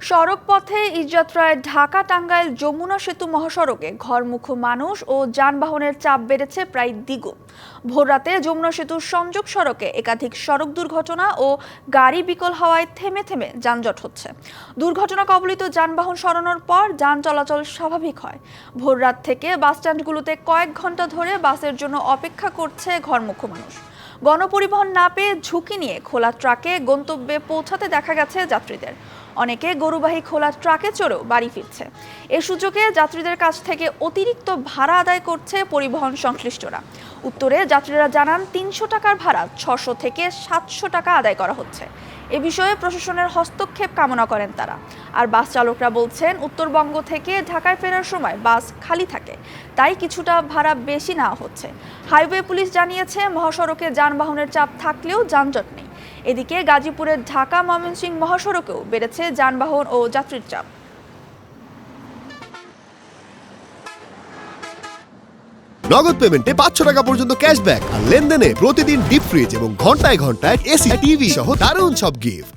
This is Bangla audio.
সড়ক পথে ঈদযাত্রায় ঢাকা টাঙ্গাইল যমুনা সেতু মহাসড়কে ঘরমুখো মানুষ ও যানবাহনের চাপ বেড়েছে প্রায় দ্বিগুণ। ভোররাতে যমুনা সেতুর সংযোগ সড়কে একাধিক সড়ক দুর্ঘটনা ও গাড়ি বিকল হওয়ায় থেমে থেমে যানজট হচ্ছে। দুর্ঘটনা কবলিত যানবাহন সরানোর পর যান চলাচল স্বাভাবিক হয়। ভোররাত থেকে বাসস্ট্যান্ডগুলোতে কয়েক ঘন্টা ধরে বাসের জন্য অপেক্ষা করছে ঘরমুখো মানুষ। গণপরিবহন না পেয়ে ঝুঁকি নিয়ে খোলা ট্রাকে গন্তব্যে পৌঁছাতে দেখা গেছে যাত্রীদের। অনেকে গরুবাহী খোলা ট্রাকে চড়েও বাড়ি ফিরছে। এ সুযোগে যাত্রীদের কাছ থেকে অতিরিক্ত ভাড়া আদায় করছে পরিবহন সংশ্লিষ্টরা। উত্তরে যাত্রীরা জানান ৩০০ টাকার ভাড়া ৬০০ থেকে ৭০০ টাকা আদায় করা হচ্ছে। এ বিষয়ে প্রশাসনের হস্তক্ষেপ কামনা করেন তারা। আর বাস চালকরা বলছেন, উত্তরবঙ্গ থেকে ঢাকায় ফেরার সময় বাস খালি থাকে, তাই কিছুটা ভাড়া বেশি নেওয়া হচ্ছে। হাইওয়ে পুলিশ জানিয়েছে, মহাসড়কে যানবাহনের চাপ থাকলেও যানজট নেই। এদিকে গাজীপুরের ঢাকা ময়মনসিংহ মহাসড়কেও বেড়েছে যানবাহন ও যাত্রীর চাপ। নগদ পেমেন্টে ৫০০ টাকা পর্যন্ত ক্যাশব্যাক আর লেনদেনে প্রতিদিন ডিপ ফ্রিজ এবং ঘন্টায় ঘন্টায় এসি টিভি সহ দারুণ সব গিফট।